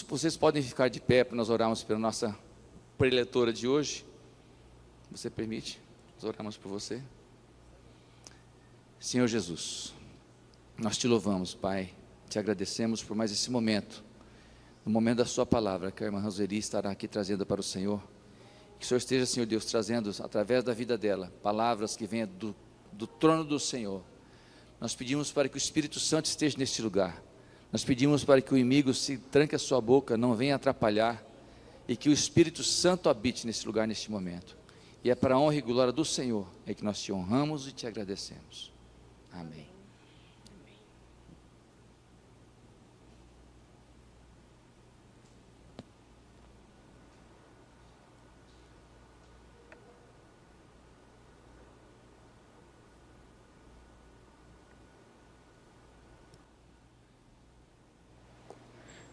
Vocês podem ficar de pé para nós orarmos pela nossa preletora de hoje? Você permite? Nós oramos por você. Senhor Jesus, nós te louvamos, Pai, te agradecemos por mais esse momento, no momento da sua palavra, que a irmã Roseli estará aqui trazendo para o Senhor. Que o Senhor esteja, Senhor Deus, trazendo, através da vida dela, palavras que venham do trono do Senhor. Nós pedimos para que o Espírito Santo esteja neste lugar. Nós pedimos para que o inimigo se tranque a sua boca, não venha atrapalhar, e que o Espírito Santo habite nesse lugar, neste momento. E é para a honra e glória do Senhor, é que nós te honramos e te agradecemos. Amém.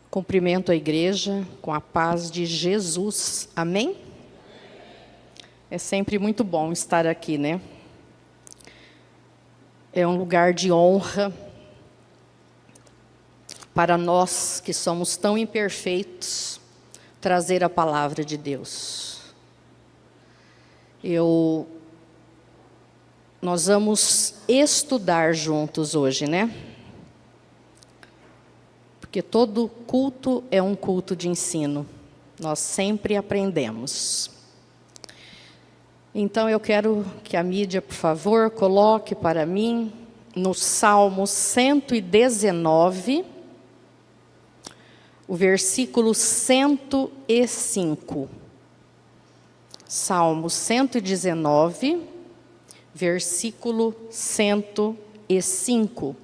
Cumprimento a igreja com a paz de Jesus. Amém? É sempre muito bom estar aqui, né? É um lugar de honra para nós que somos tão imperfeitos, trazer a palavra de Deus. Nós vamos estudar juntos hoje, né? Porque todo culto é um culto de ensino. Nós sempre aprendemos. Então eu quero que a mídia, por favor, coloque para mim no Salmo 119, o versículo 105. Salmo 119, versículo 105.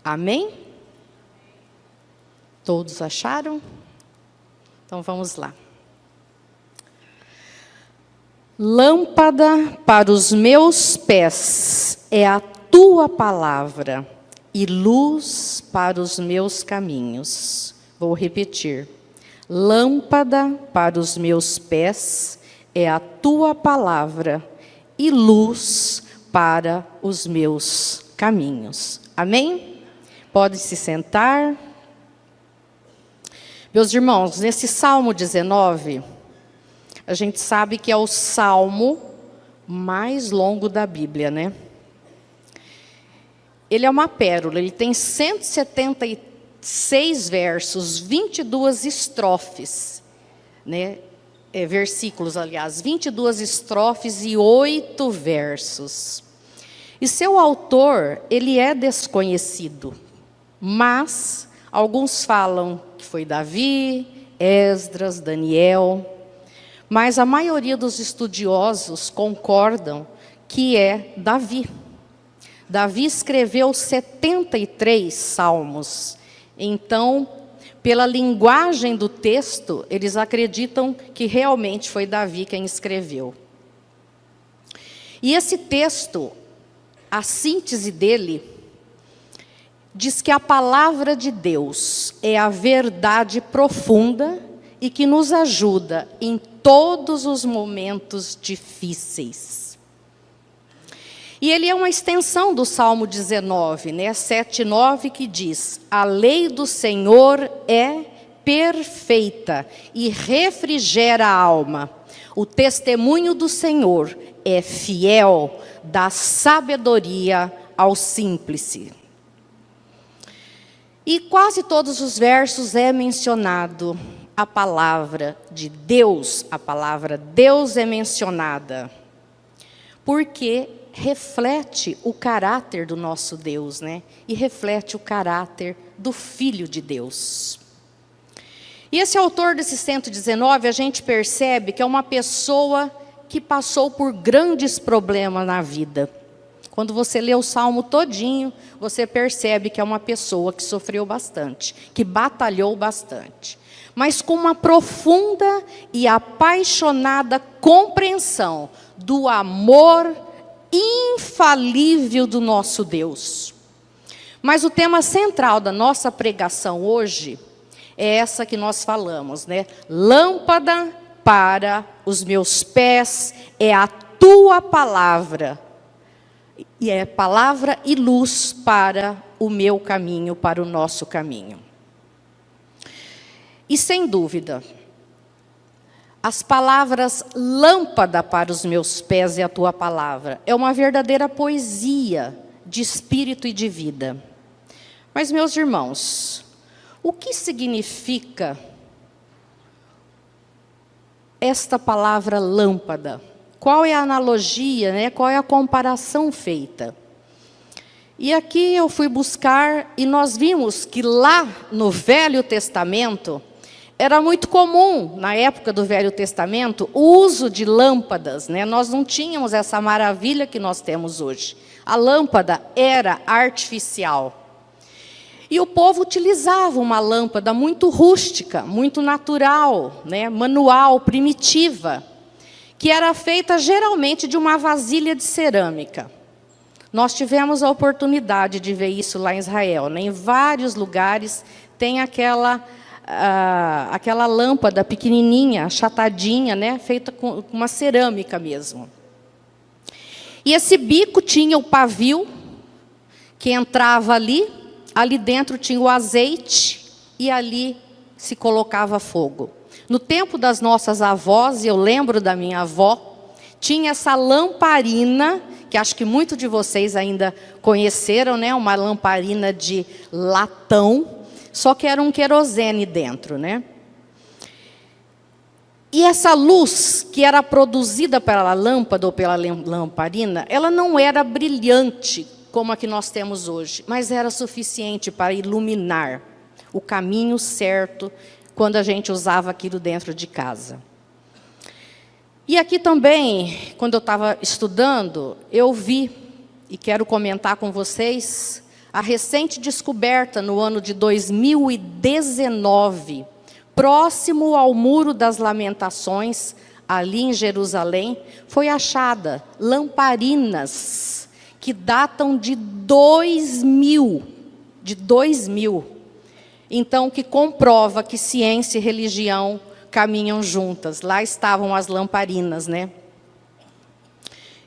Amém? Todos acharam? Então vamos lá. Lâmpada para os meus pés é a tua palavra e luz para os meus caminhos. Vou repetir. Lâmpada para os meus pés é a tua palavra e luz para os meus caminhos. Amém? Pode se sentar. Meus irmãos, nesse Salmo 19, a gente sabe que é o salmo mais longo da Bíblia, né? Ele é uma pérola, ele tem 176 versos, 22 estrofes, né? Versículos, aliás, 22 estrofes e 8 versos. E seu autor, ele é desconhecido, mas alguns falam que foi Davi, Esdras, Daniel, mas a maioria dos estudiosos concordam que é Davi. Davi escreveu 73 salmos. Então, pela linguagem do texto, eles acreditam que realmente foi Davi quem escreveu. E esse texto, a síntese dele, diz que a palavra de Deus é a verdade profunda e que nos ajuda em todos os momentos difíceis. E ele é uma extensão do Salmo 19, né? 7:9, que diz: a lei do Senhor é perfeita e refrigera a alma. O testemunho do Senhor é fiel, dá sabedoria ao simples. E quase todos os versos é mencionado a palavra de Deus. A palavra Deus é mencionada, porque reflete o caráter do nosso Deus, né? E reflete o caráter do Filho de Deus. E esse autor desse 119, a gente percebe que é uma pessoa que passou por grandes problemas na vida. Quando você lê o Salmo todinho, você percebe que é uma pessoa que sofreu bastante, que batalhou bastante, mas com uma profunda e apaixonada compreensão do amor infalível do nosso Deus. Mas o tema central da nossa pregação hoje é essa que nós falamos, né? Lâmpada para os meus pés é a tua palavra. E é palavra e luz para o meu caminho, para o nosso caminho. E sem dúvida, as palavras lâmpada para os meus pés é a tua palavra. É uma verdadeira poesia de espírito e de vida. Mas, meus irmãos, o que significa esta palavra lâmpada? Qual é a analogia, né? Qual é a comparação feita? E aqui eu fui buscar e nós vimos que lá no Velho Testamento, era muito comum, na época do Velho Testamento, o uso de lâmpadas, né? Nós não tínhamos essa maravilha que nós temos hoje. A lâmpada era artificial. E o povo utilizava uma lâmpada muito rústica, muito natural, né? Manual, primitiva, que era feita geralmente de uma vasilha de cerâmica. Nós tivemos a oportunidade de ver isso lá em Israel, né? Em vários lugares tem aquela lâmpada pequenininha, achatadinha, né? Feita com uma cerâmica mesmo. E esse bico tinha o pavio, que entrava ali dentro tinha o azeite, e ali se colocava fogo. No tempo das nossas avós, e eu lembro da minha avó, tinha essa lamparina, que acho que muitos de vocês ainda conheceram, né? Uma lamparina de latão, só que era um querosene dentro, né? E essa luz que era produzida pela lâmpada ou pela lamparina, ela não era brilhante como a que nós temos hoje, mas era suficiente para iluminar o caminho certo quando a gente usava aquilo dentro de casa. E aqui também, quando eu estava estudando, eu vi, e quero comentar com vocês, a recente descoberta no ano de 2019, próximo ao Muro das Lamentações, ali em Jerusalém, foi achada lamparinas que datam de 2000. Então, que comprova que ciência e religião caminham juntas. Lá estavam as lamparinas, né?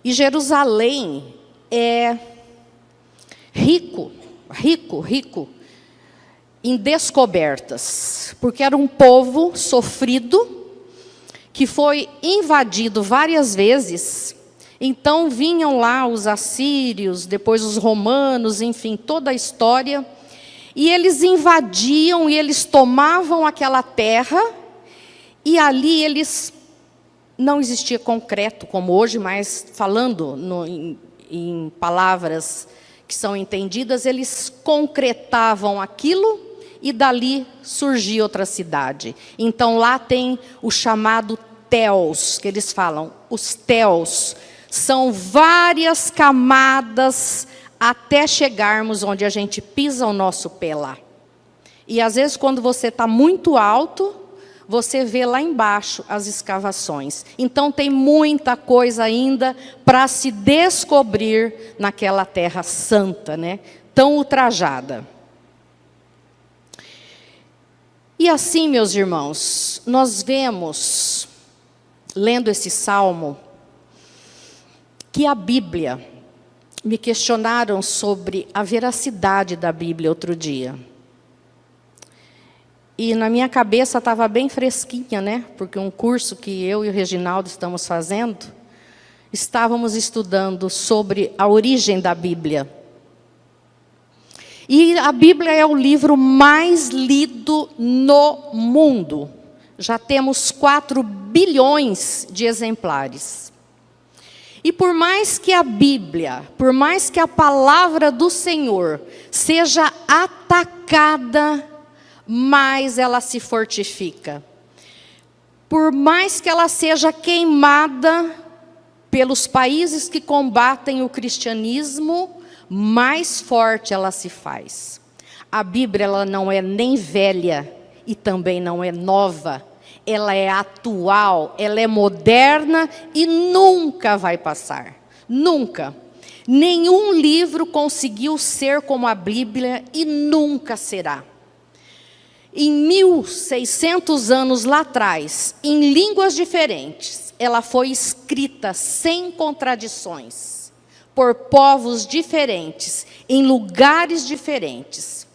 E Jerusalém é rico em descobertas, porque era um povo sofrido, que foi invadido várias vezes. Então vinham lá os assírios, depois os romanos, enfim, toda a história, e eles invadiam e eles tomavam aquela terra, e ali eles, não existia concreto como hoje, mas falando em palavras que são entendidas, eles concretavam aquilo e dali surgia outra cidade. Então lá tem o chamado téus, que eles falam. Os téus são várias camadas até chegarmos onde a gente pisa o nosso pé lá. E às vezes quando você está muito alto, você vê lá embaixo as escavações. Então tem muita coisa ainda para se descobrir naquela terra santa, né? Tão ultrajada. E assim, meus irmãos, nós vemos, lendo esse salmo, que a Bíblia, me questionaram sobre a veracidade da Bíblia outro dia. E na minha cabeça estava bem fresquinha, né? Porque um curso que eu e o Reginaldo estamos fazendo, estávamos estudando sobre a origem da Bíblia. E a Bíblia é o livro mais lido no mundo. Já temos 4 bilhões de exemplares. E por mais que a Bíblia, por mais que a palavra do Senhor seja atacada, mais ela se fortifica. Por mais que ela seja queimada pelos países que combatem o cristianismo, mais forte ela se faz. A Bíblia, ela não é nem velha e também não é nova. Ela é atual, ela é moderna e nunca vai passar. Nunca. Nenhum livro conseguiu ser como a Bíblia e nunca será. Em 1600 anos lá atrás, em línguas diferentes, ela foi escrita sem contradições, por povos diferentes, em lugares diferentes.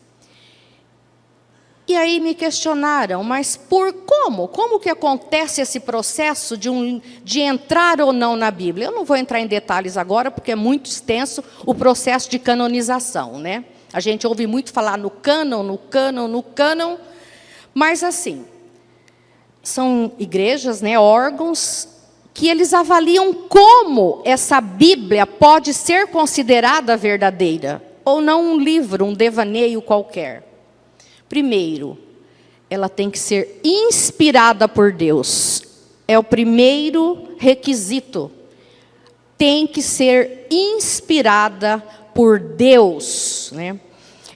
E aí me questionaram, mas por como? Como que acontece esse processo de entrar ou não na Bíblia? Eu não vou entrar em detalhes agora, porque é muito extenso o processo de canonização, né? A gente ouve muito falar no cânon, mas assim, são igrejas, né, órgãos, que eles avaliam como essa Bíblia pode ser considerada verdadeira, ou não um livro, um devaneio qualquer. Primeiro, ela tem que ser inspirada por Deus. É o primeiro requisito. Tem que ser inspirada por Deus, né?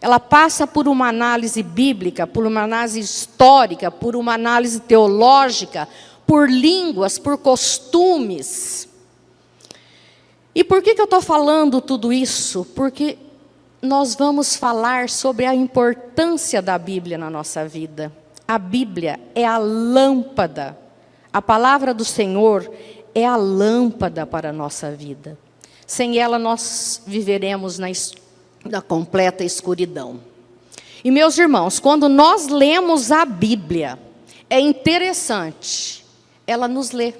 Ela passa por uma análise bíblica, por uma análise histórica, por uma análise teológica, por línguas, por costumes. E por que eu estou falando tudo isso? Porque nós vamos falar sobre a importância da Bíblia na nossa vida. A Bíblia é a lâmpada. A palavra do Senhor é a lâmpada para a nossa vida. Sem ela, nós viveremos na completa escuridão. E, meus irmãos, quando nós lemos a Bíblia, é interessante, ela nos lê.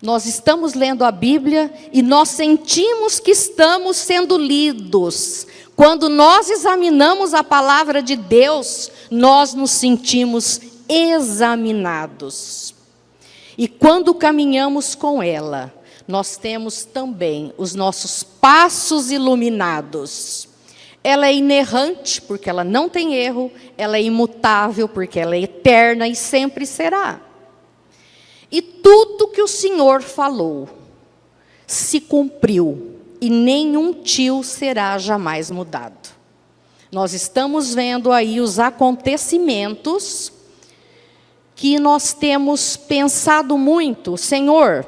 Nós estamos lendo a Bíblia e nós sentimos que estamos sendo lidos. Quando nós examinamos a palavra de Deus, nós nos sentimos examinados. E quando caminhamos com ela, nós temos também os nossos passos iluminados. Ela é inerrante, porque ela não tem erro. Ela é imutável, porque ela é eterna e sempre será. E tudo que o Senhor falou se cumpriu, e nenhum tio será jamais mudado. Nós estamos vendo aí os acontecimentos que nós temos pensado muito. Senhor,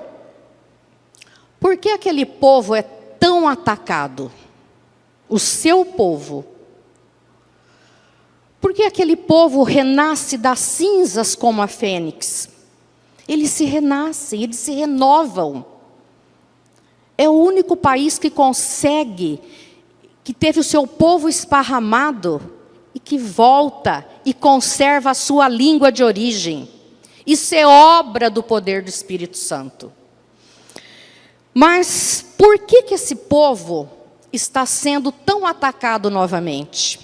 por que aquele povo é tão atacado? O seu povo. Por que aquele povo renasce das cinzas como a fênix? Eles se renascem, eles se renovam. É o único país que consegue, que teve o seu povo esparramado e que volta e conserva a sua língua de origem. Isso é obra do poder do Espírito Santo. Mas por que esse povo está sendo tão atacado novamente?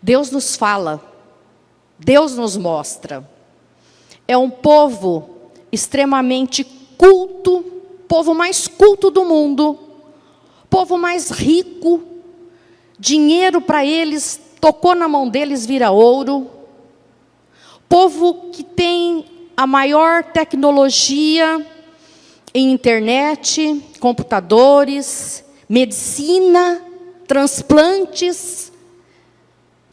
Deus nos fala, Deus nos mostra. É um povo extremamente culto, povo mais culto do mundo, povo mais rico, dinheiro para eles, tocou na mão deles, vira ouro. Povo que tem a maior tecnologia em internet, computadores, medicina, transplantes.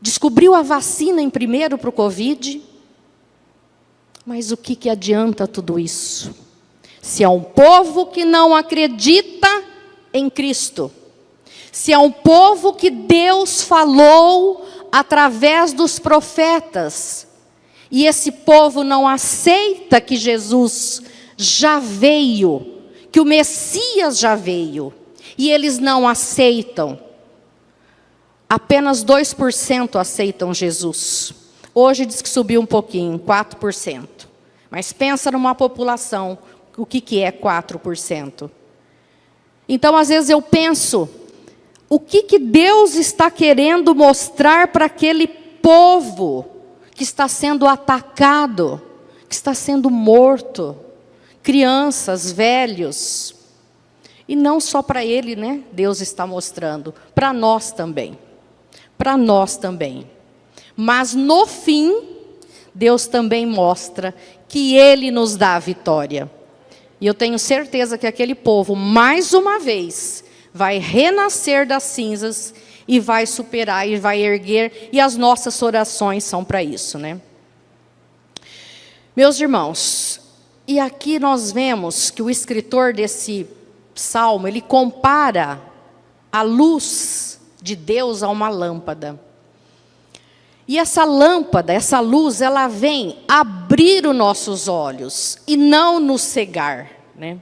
Descobriu a vacina em primeiro para o Covid. Mas o que adianta tudo isso? Se é um povo que não acredita em Cristo. Se é um povo que Deus falou através dos profetas. E esse povo não aceita que Jesus já veio, que o Messias já veio. E eles não aceitam. Apenas 2% aceitam Jesus. Hoje diz que subiu um pouquinho, 4%. Mas pensa numa população, o que é 4%? Então, às vezes eu penso, o que Deus está querendo mostrar para aquele povo que está sendo atacado, que está sendo morto, crianças, velhos. E não só para ele, né? Deus está mostrando, para nós também. Para nós também. Mas no fim, Deus também mostra que Ele nos dá a vitória. E eu tenho certeza que aquele povo, mais uma vez, vai renascer das cinzas e vai superar e vai erguer. E as nossas orações são para isso, né? Meus irmãos, e aqui nós vemos que o escritor desse salmo, ele compara a luz de Deus a uma lâmpada. E essa lâmpada, essa luz, ela vem abrir os nossos olhos e não nos cegar, né?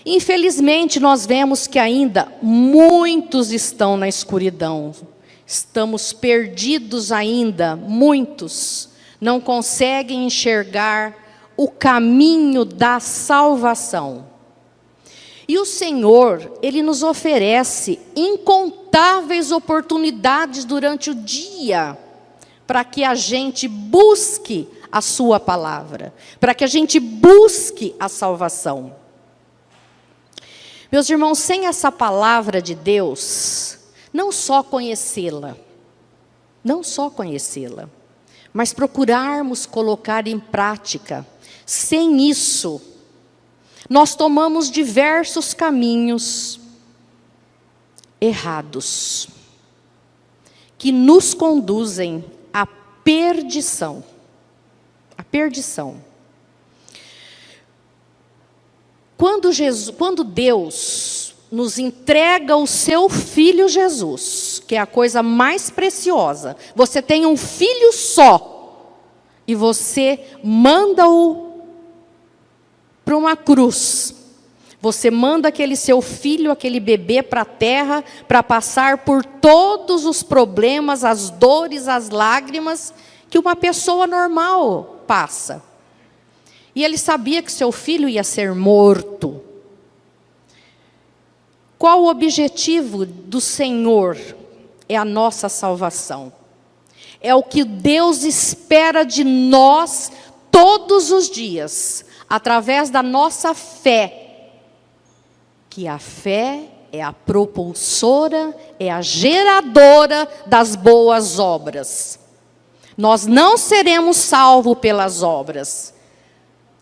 Infelizmente, nós vemos que ainda muitos estão na escuridão, Estamos perdidos ainda, muitos não conseguem enxergar o caminho da salvação. E o Senhor, Ele nos oferece incontáveis oportunidades durante o dia, para que a gente busque a sua palavra, para que a gente busque a salvação. Meus irmãos, sem essa palavra de Deus, não só conhecê-la, mas procurarmos colocar em prática. Sem isso, nós tomamos diversos caminhos errados, que nos conduzem à perdição. A perdição. Quando Deus nos entrega o seu Filho Jesus, que é a coisa mais preciosa, você tem um filho só, e você manda-o para uma cruz. Você manda aquele seu filho, aquele bebê para a terra, para passar por todos os problemas, as dores, as lágrimas que uma pessoa normal passa. E ele sabia que seu filho ia ser morto. Qual o objetivo do Senhor? É a nossa salvação. É o que Deus espera de nós todos os dias, através da nossa fé. Que a fé é a propulsora, é a geradora das boas obras. Nós não seremos salvos pelas obras.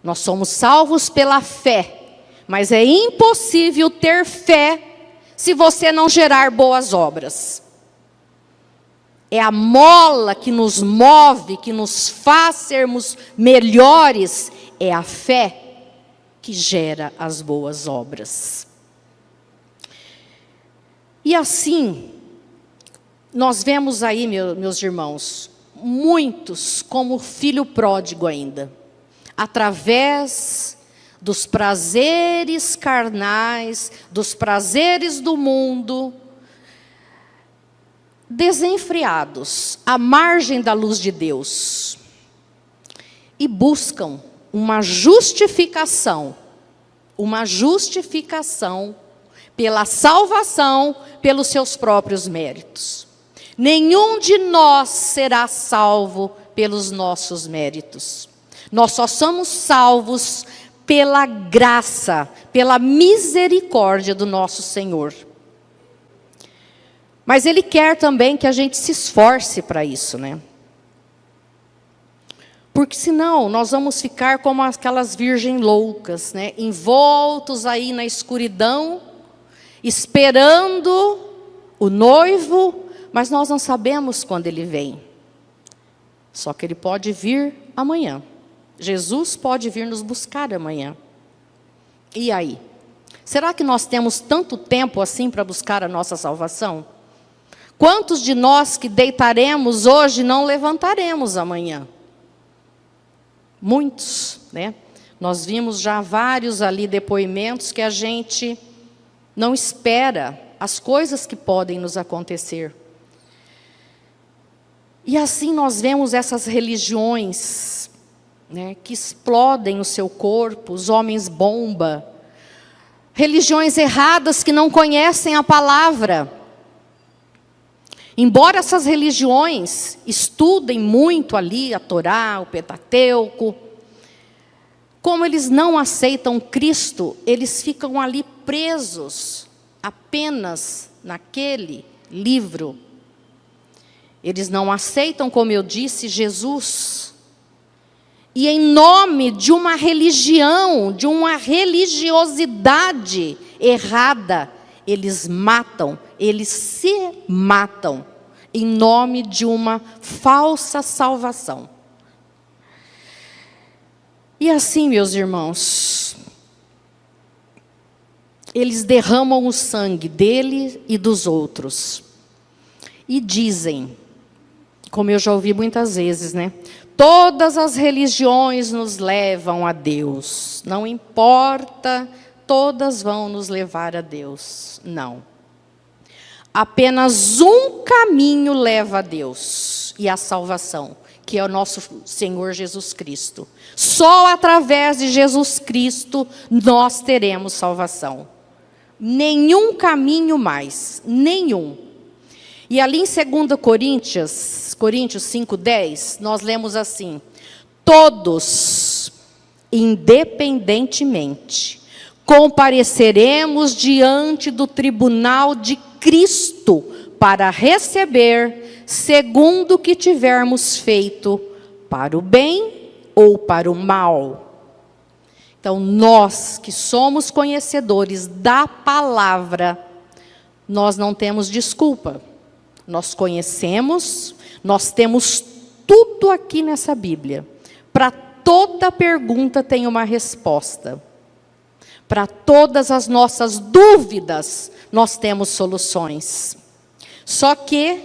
Nós somos salvos pela fé, mas é impossível ter fé se você não gerar boas obras. É a mola que nos move, que nos faz sermos melhores, é a fé que gera as boas obras. E assim, nós vemos aí, meus irmãos, muitos como filho pródigo ainda, através dos prazeres carnais, dos prazeres do mundo, desenfreados, à margem da luz de Deus, e buscam uma justificação pela salvação, pelos seus próprios méritos. Nenhum de nós será salvo pelos nossos méritos. Nós só somos salvos pela graça, pela misericórdia do nosso Senhor. Mas Ele quer também que a gente se esforce para isso, né? Porque senão nós vamos ficar como aquelas virgens loucas, né? Envoltos aí na escuridão, esperando o noivo, mas nós não sabemos quando ele vem. Só que ele pode vir amanhã. Jesus pode vir nos buscar amanhã. E aí? Será que nós temos tanto tempo assim para buscar a nossa salvação? Quantos de nós que deitaremos hoje não levantaremos amanhã? Muitos, né? Nós vimos já vários ali depoimentos que a gente não espera as coisas que podem nos acontecer. E assim nós vemos essas religiões, né, que explodem o seu corpo, os homens bomba, religiões erradas que não conhecem a palavra. Embora essas religiões estudem muito ali a Torá, o Pentateuco, como eles não aceitam Cristo, eles ficam ali presos apenas naquele livro. Eles não aceitam, como eu disse, Jesus. E em nome de uma religião, de uma religiosidade errada, eles matam, eles se matam, em nome de uma falsa salvação. E assim, meus irmãos, eles derramam o sangue dele e dos outros. E dizem, como eu já ouvi muitas vezes, né? Todas as religiões nos levam a Deus. Não importa, todas vão nos levar a Deus. Não. apenas um caminho leva a Deus e a salvação, que é o nosso Senhor Jesus Cristo. Só através de Jesus Cristo nós teremos salvação. Nenhum caminho mais, nenhum. E ali em 2 Coríntios 5:10, nós lemos assim: todos, independentemente, compareceremos diante do tribunal de Cristo para receber segundo o que tivermos feito, para o bem ou para o mal. Então, nós que somos conhecedores da palavra, nós não temos desculpa. Nós conhecemos, nós temos tudo aqui nessa Bíblia. Para toda pergunta tem uma resposta. Para todas as nossas dúvidas, nós temos soluções. Só que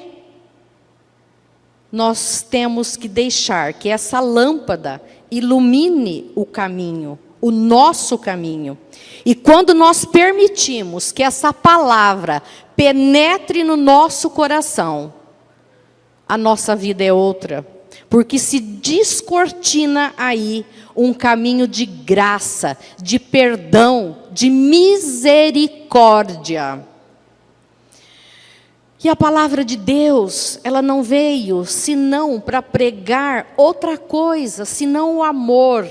nós temos que deixar que essa lâmpada ilumine o caminho, o nosso caminho. E quando nós permitimos que essa palavra penetre no nosso coração, a nossa vida é outra. Porque se descortina aí um caminho de graça, de perdão, de misericórdia. E a palavra de Deus, ela não veio senão para pregar outra coisa, senão o amor.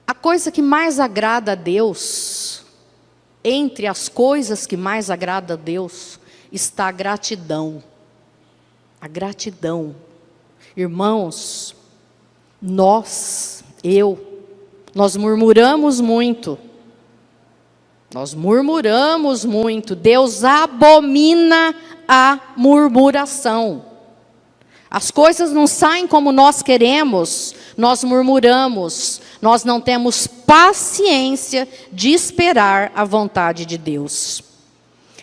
A coisa que mais agrada a Deus, entre as coisas que mais agrada a Deus, está a gratidão. A gratidão. Irmãos, nós murmuramos muito. Nós murmuramos muito. Deus abomina a murmuração. As coisas não saem como nós queremos, nós murmuramos. Nós não temos paciência de esperar a vontade de Deus.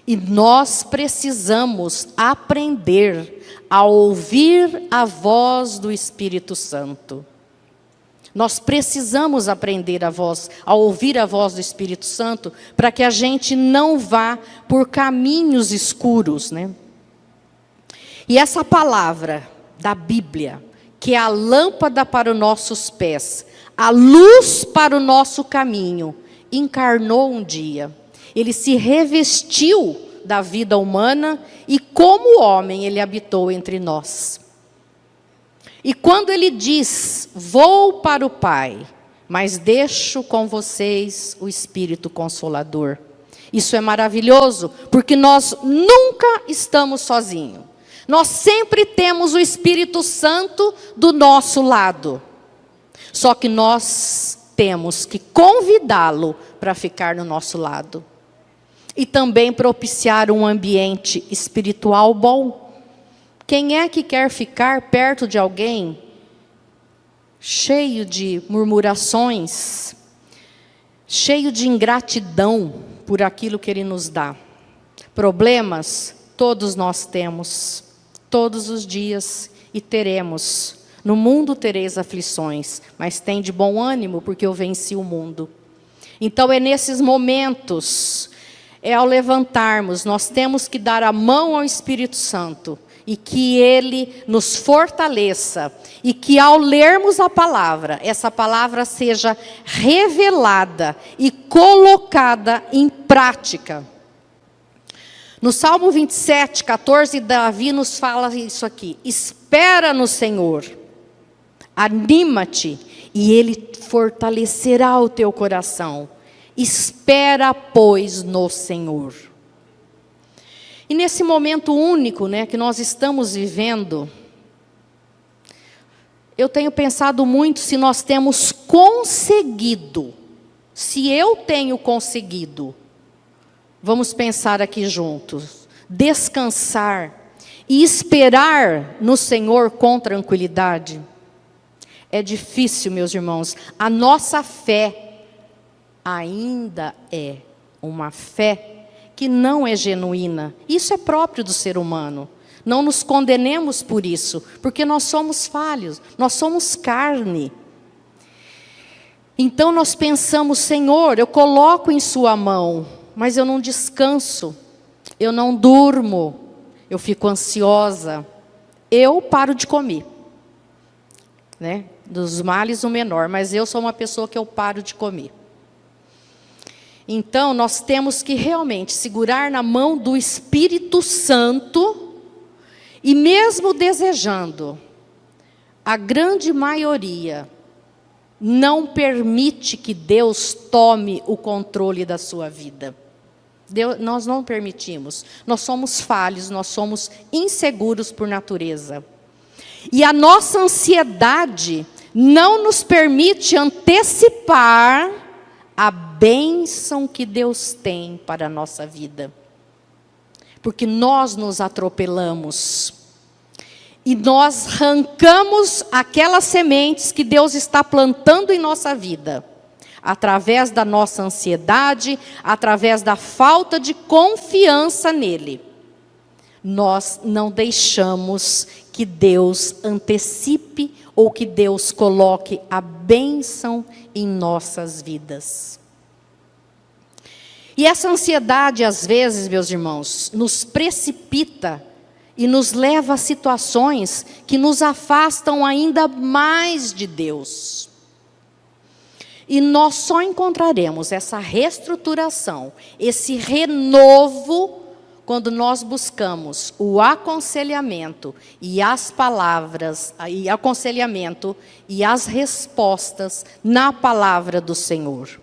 E nós precisamos aprender a ouvir a voz do Espírito Santo. Nós precisamos aprender a ouvir a voz do Espírito Santo, para que a gente não vá por caminhos escuros, né? E essa palavra da Bíblia, que é a lâmpada para os nossos pés, a luz para o nosso caminho, encarnou um dia. Ele se revestiu da vida humana e como homem ele habitou entre nós. E quando ele diz, vou para o Pai, mas deixo com vocês o Espírito Consolador. Isso é maravilhoso, porque nós nunca estamos sozinhos. Nós sempre temos o Espírito Santo do nosso lado. Só que nós temos que convidá-lo para ficar no nosso lado. E também propiciar um ambiente espiritual bom. Quem é que quer ficar perto de alguém cheio de murmurações, cheio de ingratidão por aquilo que ele nos dá? Problemas, todos nós temos, todos os dias, e teremos. No mundo tereis aflições, mas tem de bom ânimo, porque eu venci o mundo. Então é nesses momentos, é ao levantarmos, nós temos que dar a mão ao Espírito Santo, e que Ele nos fortaleça, e que ao lermos a palavra, essa palavra seja revelada e colocada em prática. No Salmo 27, 14, Davi nos fala isso aqui: espera no Senhor, anima-te, e Ele fortalecerá o teu coração. Espera, pois, no Senhor. E nesse momento único, né, que nós estamos vivendo, eu tenho pensado muito se nós temos conseguido, se eu tenho conseguido, vamos pensar aqui juntos, descansar e esperar no Senhor com tranquilidade. É difícil, meus irmãos. A nossa fé ainda é uma fé que não é genuína. Isso é próprio do ser humano. Não nos condenemos por isso, porque nós somos falhos, nós somos carne. Então nós pensamos, Senhor, eu coloco em sua mão, mas eu não descanso. eu não durmo, eu fico ansiosa, eu paro de comer. Né? Dos males o menor, mas eu sou uma pessoa que eu paro de comer. Então, nós temos que realmente segurar na mão do Espírito Santo, e mesmo desejando, a grande maioria não permite que Deus tome o controle da sua vida. Nós não permitimos. Nós somos falhos, nós somos inseguros por natureza. E a nossa ansiedade não nos permite antecipar a bênção que Deus tem para a nossa vida. Porque nós nos atropelamos. E nós arrancamos aquelas sementes que Deus está plantando em nossa vida. Através da nossa ansiedade, através da falta de confiança nele. Nós não deixamos que Deus antecipe ou que Deus coloque a bênção em nossas vidas. E essa ansiedade, às vezes, meus irmãos, nos precipita e nos leva a situações que nos afastam ainda mais de Deus. E nós só encontraremos essa reestruturação, esse renovo, quando nós buscamos o aconselhamento e as palavras, e aconselhamento e as respostas na palavra do Senhor.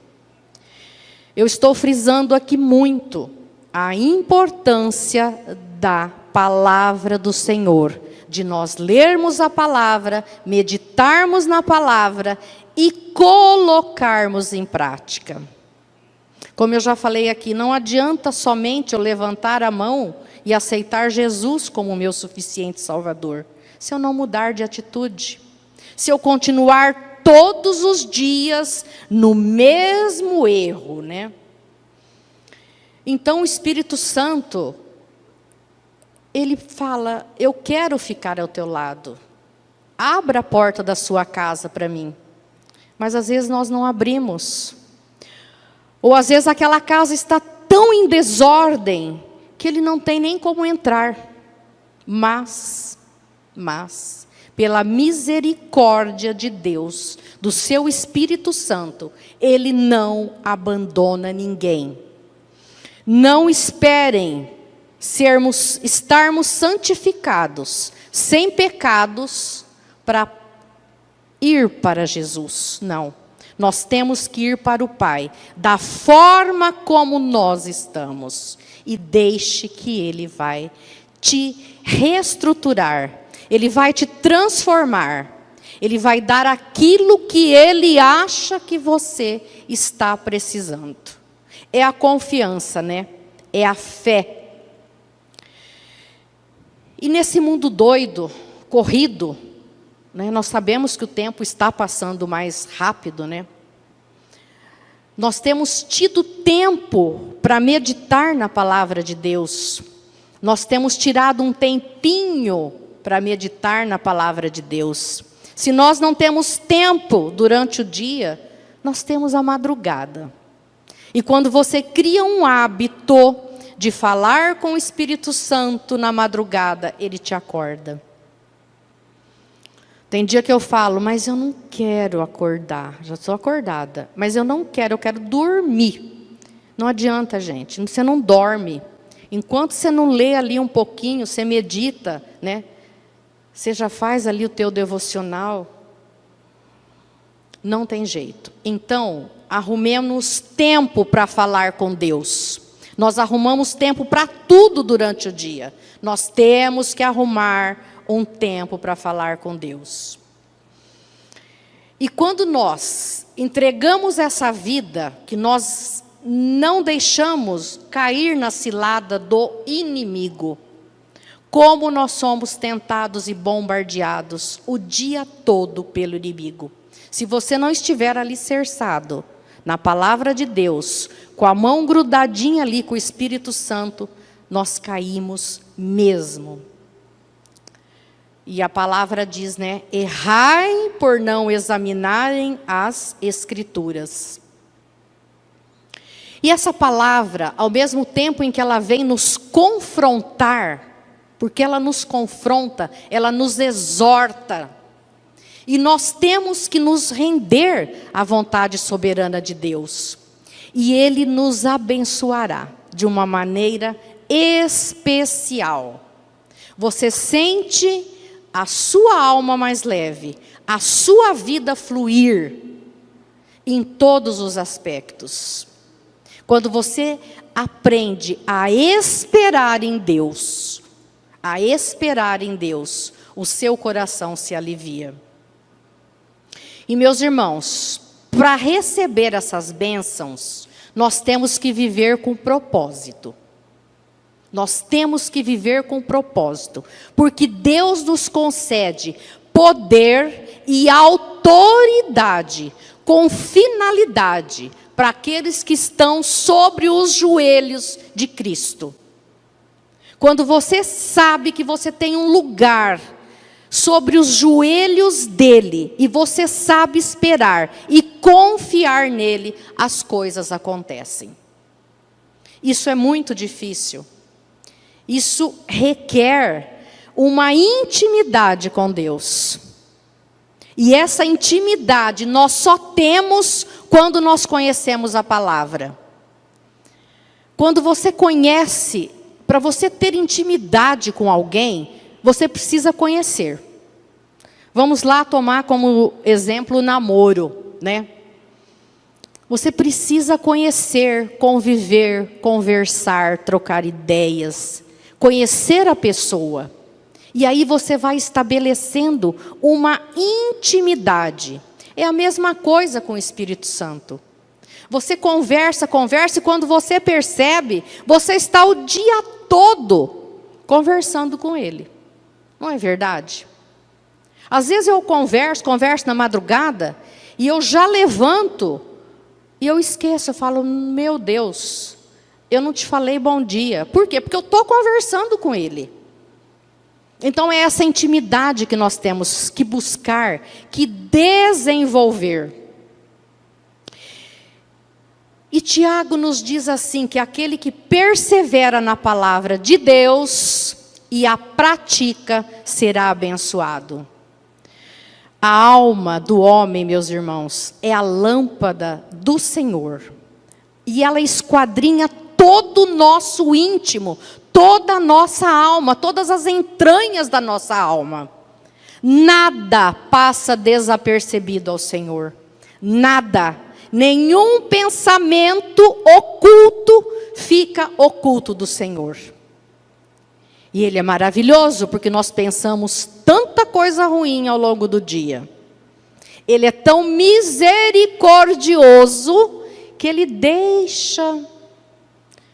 Eu estou frisando aqui muito a importância da palavra do Senhor, de nós lermos a palavra, meditarmos na palavra e colocarmos em prática. Como eu já falei aqui, não adianta somente eu levantar a mão e aceitar Jesus como o meu suficiente Salvador, se eu não mudar de atitude, se eu continuar todos os dias no mesmo erro, né? Então o Espírito Santo, ele fala, eu quero ficar ao teu lado, abra a porta da sua casa para mim, mas às vezes nós não abrimos. Ou às vezes aquela casa está tão em desordem que ele não tem nem como entrar. Mas, pela misericórdia de Deus, do seu Espírito Santo, ele não abandona ninguém. Não esperem estarmos santificados, sem pecados, para ir para Jesus. Não. Nós temos que ir para o Pai, da forma como nós estamos. E deixe que Ele vai te reestruturar. Ele vai te transformar. Ele vai dar aquilo que Ele acha que você está precisando. É a confiança, né? É a fé. E nesse mundo doido, corrido, né, nós sabemos que o tempo está passando mais rápido, né? Nós temos tido tempo para meditar na palavra de Deus. Nós temos tirado um tempinho para meditar na palavra de Deus. Se nós não temos tempo durante o dia, nós temos a madrugada. E quando você cria um hábito de falar com o Espírito Santo na madrugada, ele te acorda. Tem dia que eu falo, mas eu não quero acordar, já estou acordada, mas eu não quero, eu quero dormir. Não adianta, gente, você não dorme. Enquanto você não lê ali um pouquinho, você medita, né? Você já faz ali o teu devocional. Não tem jeito. Então, arrumemos tempo para falar com Deus. Nós arrumamos tempo para tudo durante o dia. Nós temos que arrumar um tempo para falar com Deus. E quando nós entregamos essa vida, que nós não deixamos cair na cilada do inimigo, como nós somos tentados e bombardeados o dia todo pelo inimigo. Se você não estiver alicerçado na palavra de Deus, com a mão grudadinha ali com o Espírito Santo, nós caímos mesmo. E a palavra diz, né? Errai por não examinarem as Escrituras. E essa palavra, ao mesmo tempo em que ela vem nos confrontar, porque ela nos confronta, ela nos exorta. E nós temos que nos render à vontade soberana de Deus. E Ele nos abençoará de uma maneira especial. Você sente a sua alma mais leve, a sua vida fluir em todos os aspectos. Quando você aprende a esperar em Deus, o seu coração se alivia. E meus irmãos, para receber essas bênçãos, nós temos que viver com propósito. Nós temos que viver com propósito, porque Deus nos concede poder e autoridade, com finalidade, para aqueles que estão sobre os joelhos de Cristo. Quando você sabe que você tem um lugar sobre os joelhos dele, e você sabe esperar e confiar nele, as coisas acontecem. Isso é muito difícil. Isso requer uma intimidade com Deus. E essa intimidade nós só temos quando nós conhecemos a palavra. Quando você conhece, para você ter intimidade com alguém, você precisa conhecer. Vamos lá tomar como exemplo o namoro, né? Você precisa conhecer, conviver, conversar, trocar ideias, conhecer a pessoa. E aí você vai estabelecendo uma intimidade. É a mesma coisa com o Espírito Santo. Você conversa, e quando você percebe, você está o dia todo conversando com Ele. Não é verdade? Às vezes eu converso na madrugada, e eu já levanto, e eu esqueço, eu falo, meu Deus, eu não te falei bom dia. Por quê? Porque eu estou conversando com Ele. Então é essa intimidade que nós temos que buscar, que desenvolver. E Tiago nos diz assim, que aquele que persevera na palavra de Deus e a pratica será abençoado. A alma do homem, meus irmãos, é a lâmpada do Senhor. E ela esquadrinha todo o nosso íntimo, toda a nossa alma, todas as entranhas da nossa alma. Nada passa desapercebido ao Senhor. Nada. Nenhum pensamento oculto fica oculto do Senhor. E Ele é maravilhoso, porque nós pensamos tanta coisa ruim ao longo do dia. Ele é tão misericordioso que Ele deixa,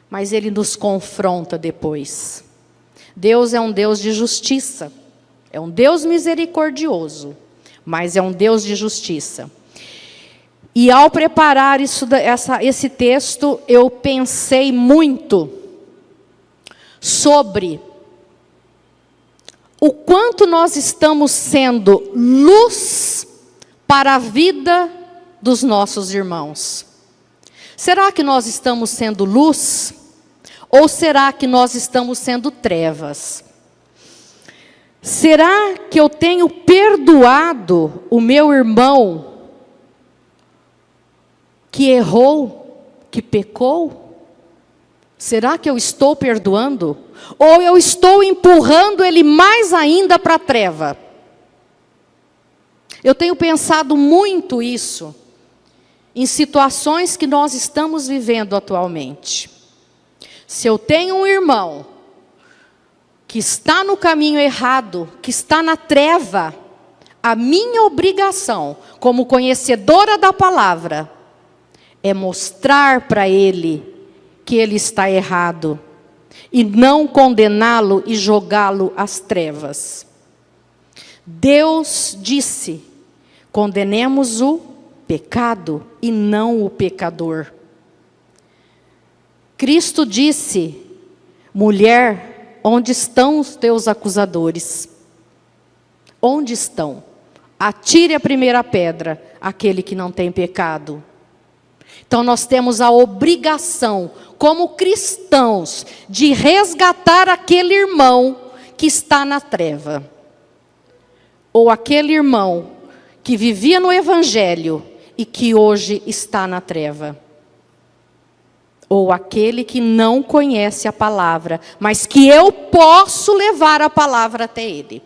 mas Ele nos confronta depois. Deus é um Deus de justiça. É um Deus misericordioso, mas é um Deus de justiça. E ao preparar esse texto, eu pensei muito sobre o quanto nós estamos sendo luz para a vida dos nossos irmãos. Será que nós estamos sendo luz? Ou será que nós estamos sendo trevas? Será que eu tenho perdoado o meu irmão que errou, que pecou? Será que eu estou perdoando? Ou eu estou empurrando ele mais ainda para a treva? Eu tenho pensado muito isso em situações que nós estamos vivendo atualmente. Se eu tenho um irmão que está no caminho errado, que está na treva, a minha obrigação, como conhecedora da palavra, é mostrar para ele que ele está errado e não condená-lo e jogá-lo às trevas. Deus disse: condenemos o pecado e não o pecador. Cristo disse: mulher, onde estão os teus acusadores? Onde estão? Atire a primeira pedra, aquele que não tem pecado. Então nós temos a obrigação, como cristãos, de resgatar aquele irmão que está na treva. Ou aquele irmão que vivia no Evangelho e que hoje está na treva. Ou aquele que não conhece a palavra, mas que eu posso levar a palavra até ele.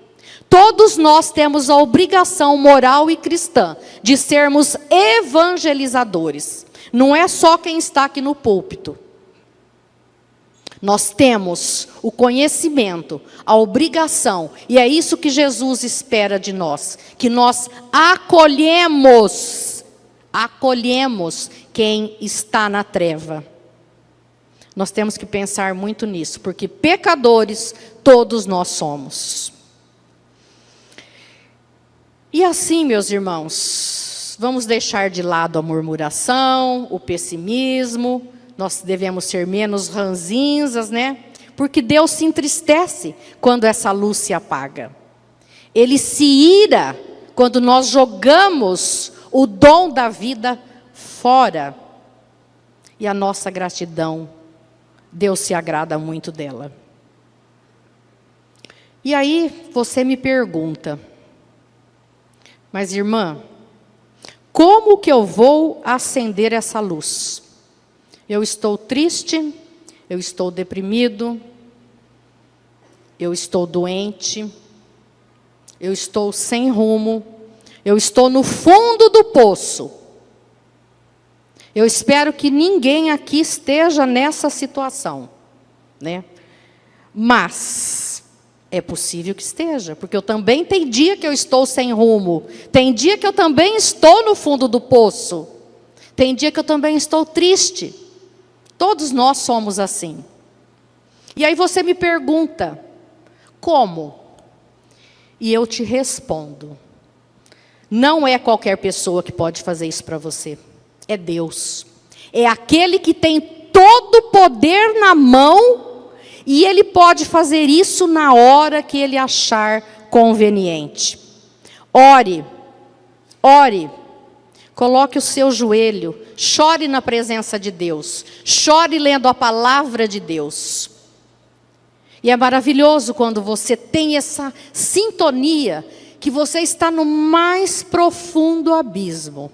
Todos nós temos a obrigação moral e cristã de sermos evangelizadores. Não é só quem está aqui no púlpito. Nós temos o conhecimento, a obrigação, e é isso que Jesus espera de nós, que nós acolhemos quem está na treva. Nós temos que pensar muito nisso, porque pecadores todos nós somos. E assim, meus irmãos, vamos deixar de lado a murmuração, o pessimismo, nós devemos ser menos ranzinzas, né? Porque Deus se entristece quando essa luz se apaga. Ele se ira quando nós jogamos o dom da vida fora. E a nossa gratidão, Deus se agrada muito dela. E aí você me pergunta, mas irmã, como que eu vou acender essa luz? Eu estou triste, eu estou deprimido, eu estou doente, eu estou sem rumo, eu estou no fundo do poço. Eu espero que ninguém aqui esteja nessa situação, né? Mas é possível que esteja, porque eu também tem dia que eu estou sem rumo, tem dia que eu também estou no fundo do poço, tem dia que eu também estou triste. Todos nós somos assim. E aí você me pergunta, como? E eu te respondo, não é qualquer pessoa que pode fazer isso para você. É Deus. É aquele que tem todo o poder na mão e Ele pode fazer isso na hora que Ele achar conveniente. Ore, ore, coloque o seu joelho, chore na presença de Deus, chore lendo a palavra de Deus. E é maravilhoso quando você tem essa sintonia, que você está no mais profundo abismo.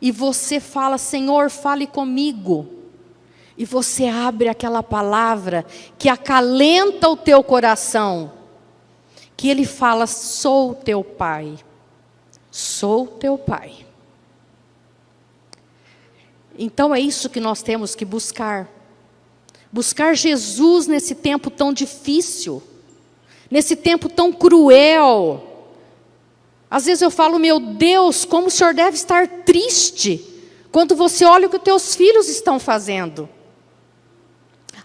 E você fala, Senhor, fale comigo. E você abre aquela palavra que acalenta o teu coração. Que Ele fala, sou teu Pai. Sou teu Pai. Então é isso que nós temos que buscar. Buscar Jesus nesse tempo tão difícil. Nesse tempo tão cruel. Às vezes eu falo, meu Deus, como o Senhor deve estar triste quando você olha o que os teus filhos estão fazendo.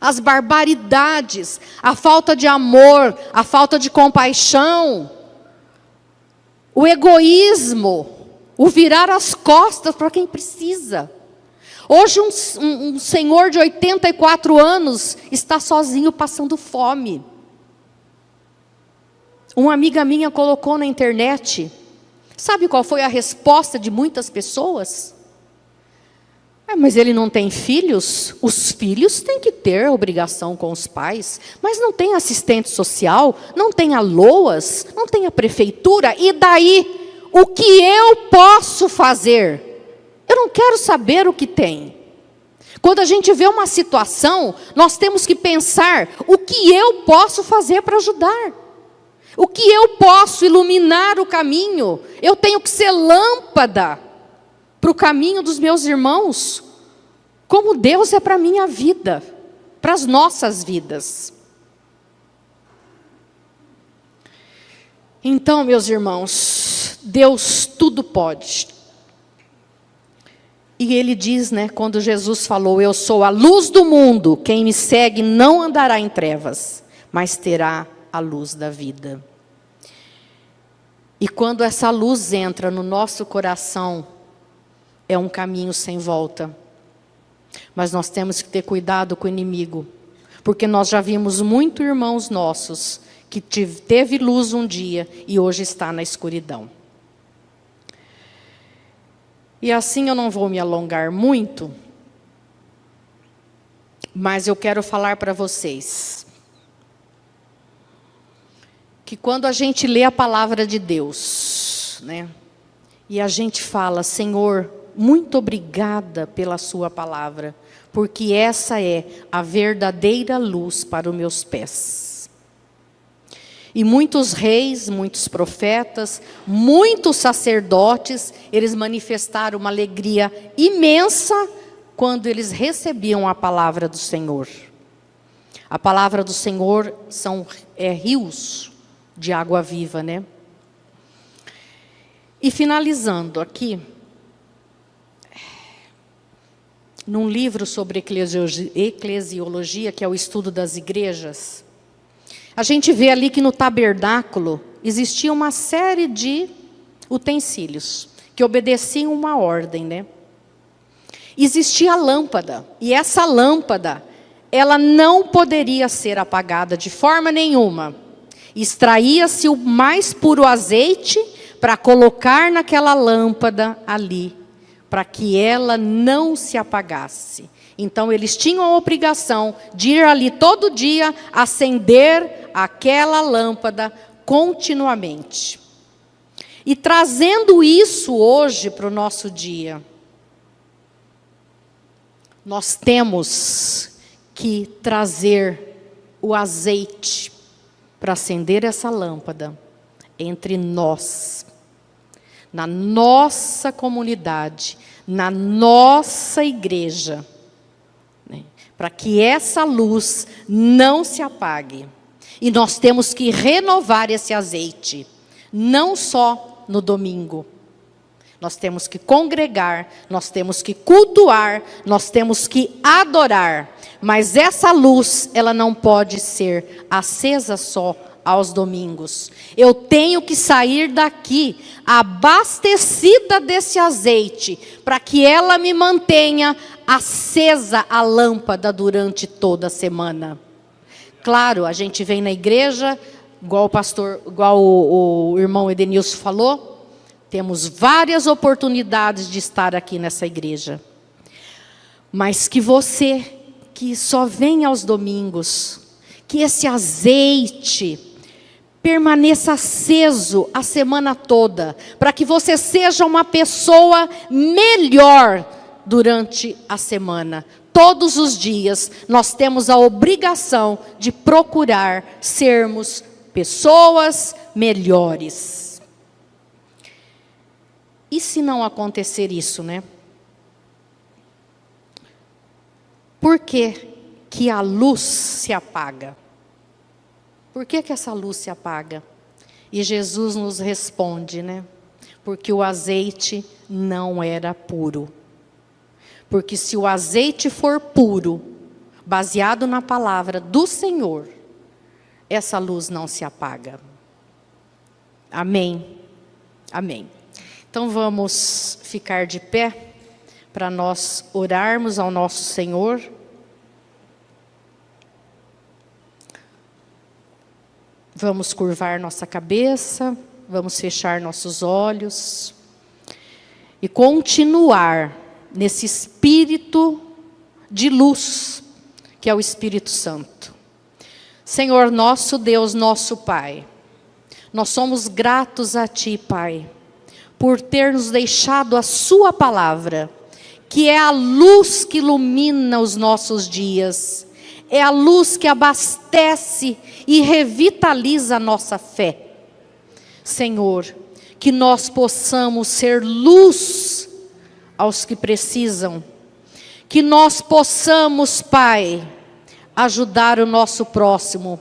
As barbaridades, a falta de amor, a falta de compaixão, o egoísmo, o virar as costas para quem precisa. Hoje um senhor de 84 anos está sozinho passando fome. Uma amiga minha colocou na internet, sabe qual foi a resposta de muitas pessoas? Mas ele não tem filhos? Os filhos têm que ter obrigação com os pais, mas não tem assistente social, não tem a LOAS, não tem a prefeitura, e daí? O que eu posso fazer? Eu não quero saber o que tem. Quando a gente vê uma situação, nós temos que pensar, o que eu posso fazer para ajudar? O que eu posso iluminar o caminho? Eu tenho que ser lâmpada para o caminho dos meus irmãos, como Deus é para a minha vida, para as nossas vidas. Então, meus irmãos, Deus tudo pode. E Ele diz, né, quando Jesus falou, eu sou a luz do mundo, quem me segue não andará em trevas, mas terá a luz da vida. E quando essa luz entra no nosso coração, é um caminho sem volta. Mas nós temos que ter cuidado com o inimigo, porque nós já vimos muitos irmãos nossos que teve luz um dia e hoje está na escuridão. E assim eu não vou me alongar muito, mas eu quero falar para vocês que quando a gente lê a palavra de Deus, né, e a gente fala, Senhor, muito obrigada pela sua palavra, porque essa é a verdadeira luz para os meus pés. E muitos reis, muitos profetas, muitos sacerdotes, eles manifestaram uma alegria imensa quando eles recebiam a palavra do Senhor. A palavra do Senhor são rios de água viva, né? E finalizando aqui, num livro sobre eclesiologia, que é o estudo das igrejas, a gente vê ali que no tabernáculo existia uma série de utensílios que obedeciam uma ordem, né? Existia a lâmpada, e essa lâmpada, ela não poderia ser apagada de forma nenhuma. Extraía-se o mais puro azeite para colocar naquela lâmpada ali, para que ela não se apagasse. Então, eles tinham a obrigação de ir ali todo dia, acender aquela lâmpada continuamente. E trazendo isso hoje para o nosso dia, nós temos que trazer o azeite para acender essa lâmpada entre nós, na nossa comunidade, na nossa igreja, né? Para que essa luz não se apague. E nós temos que renovar esse azeite, não só no domingo. Nós temos que congregar, nós temos que cultuar, nós temos que adorar. Mas essa luz, ela não pode ser acesa só aos domingos. Eu tenho que sair daqui abastecida desse azeite, para que ela me mantenha acesa a lâmpada durante toda a semana. Claro, a gente vem na igreja, igual o irmão Edenilson falou, temos várias oportunidades de estar aqui nessa igreja. Mas que você, que só vem aos domingos, que esse azeite permaneça aceso a semana toda, para que você seja uma pessoa melhor durante a semana. Todos os dias nós temos a obrigação de procurar sermos pessoas melhores. E se não acontecer isso, né? Por que que a luz se apaga? Por que que essa luz se apaga? E Jesus nos responde, né? Porque o azeite não era puro. Porque se o azeite for puro, baseado na palavra do Senhor, essa luz não se apaga. Amém? Amém. Então vamos ficar de pé para nós orarmos ao nosso Senhor. Vamos curvar nossa cabeça, vamos fechar nossos olhos e continuar nesse espírito de luz, que é o Espírito Santo. Senhor, nosso Deus, nosso Pai, nós somos gratos a Ti, Pai, por ter nos deixado a Sua palavra, que é a luz que ilumina os nossos dias, é a luz que abastece e revitaliza a nossa fé. Senhor, que nós possamos ser luz aos que precisam, que nós possamos, Pai, ajudar o nosso próximo,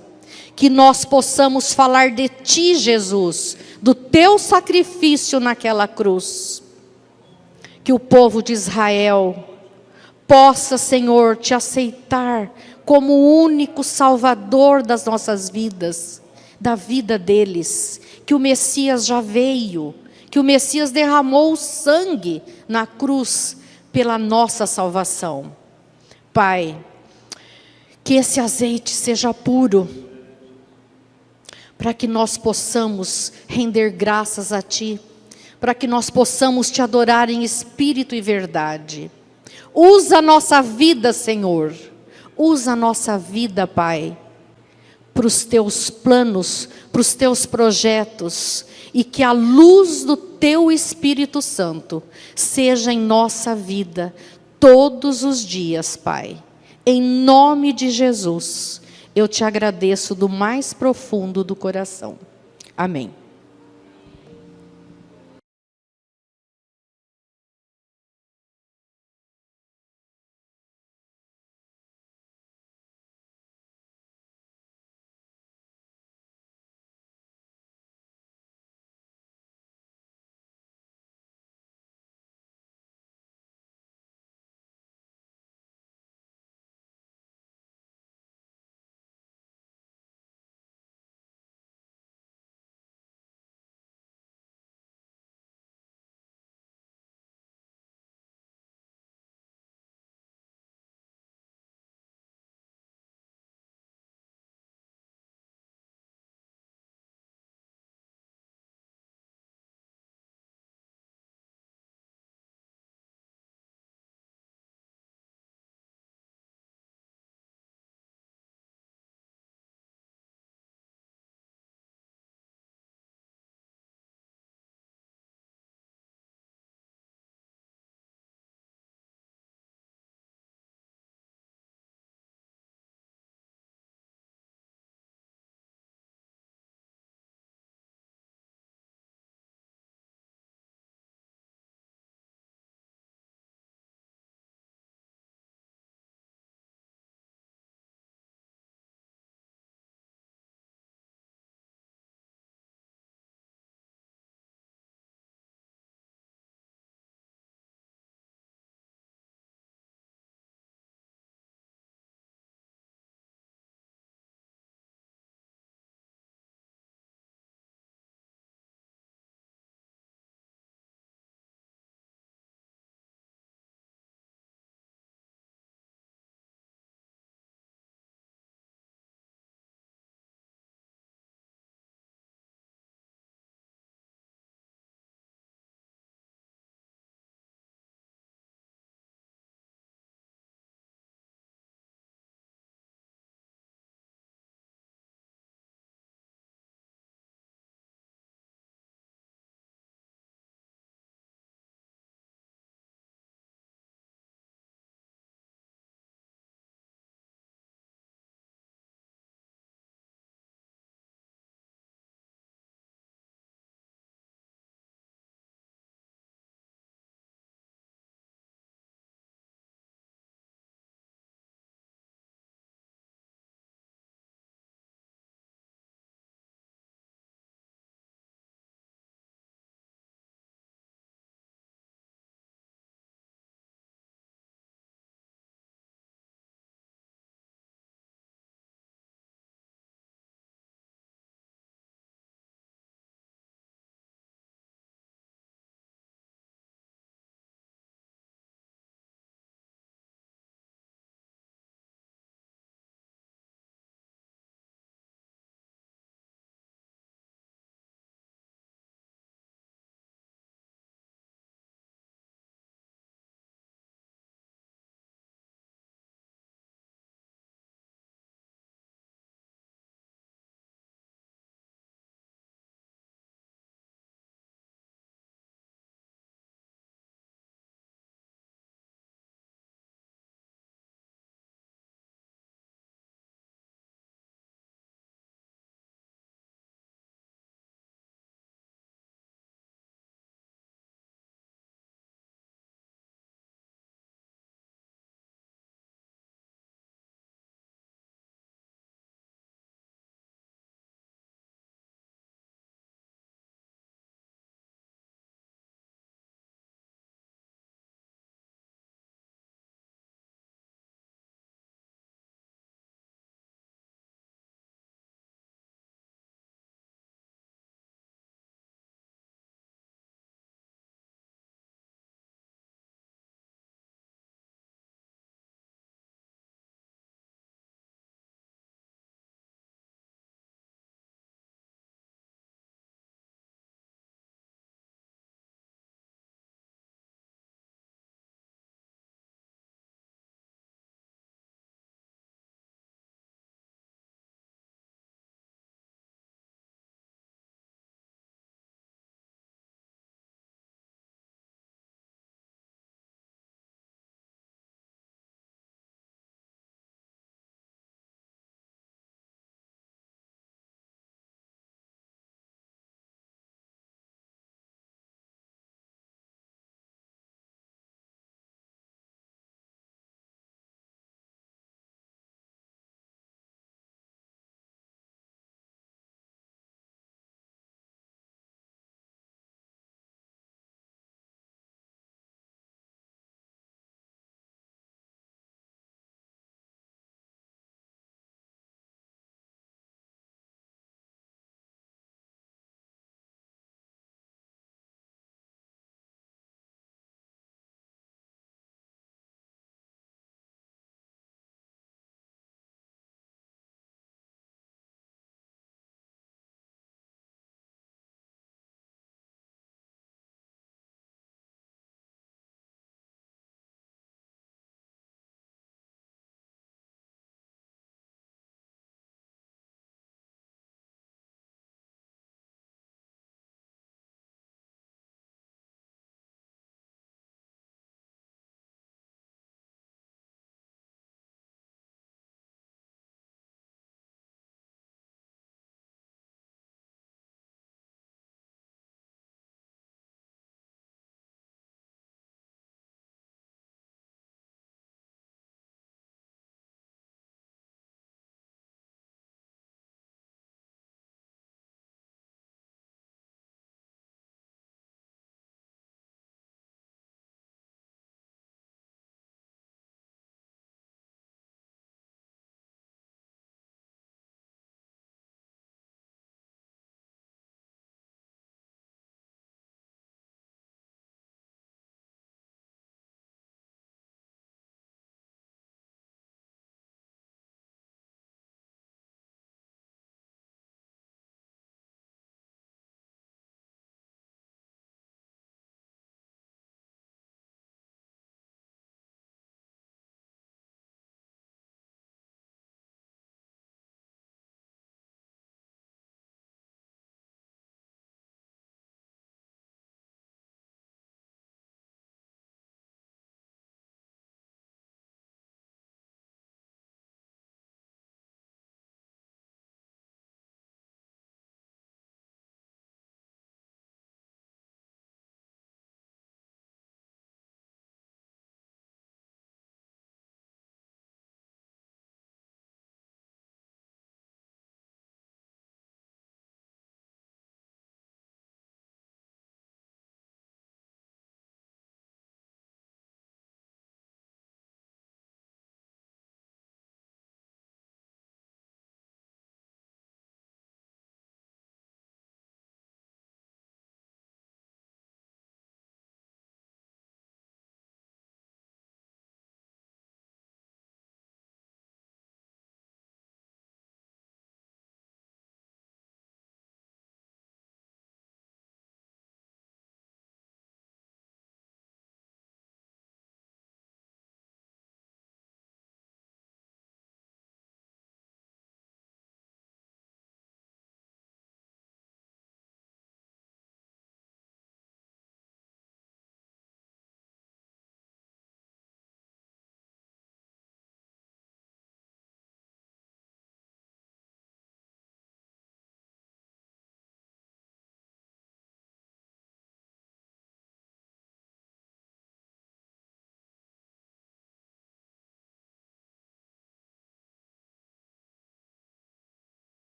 que nós possamos falar de Ti, Jesus, do Teu sacrifício naquela cruz, que o povo de Israel possa, Senhor, Te aceitar como o único Salvador das nossas vidas, da vida deles, que o Messias já veio, que o Messias derramou o sangue na cruz pela nossa salvação. Pai, que esse azeite seja puro, para que nós possamos render graças a Ti, para que nós possamos te adorar em espírito e verdade. Usa a nossa vida, Senhor. Usa a nossa vida, Pai, para os teus planos, para os teus projetos, e que a luz do teu Espírito Santo seja em nossa vida todos os dias, Pai. Em nome de Jesus, eu te agradeço do mais profundo do coração. Amém.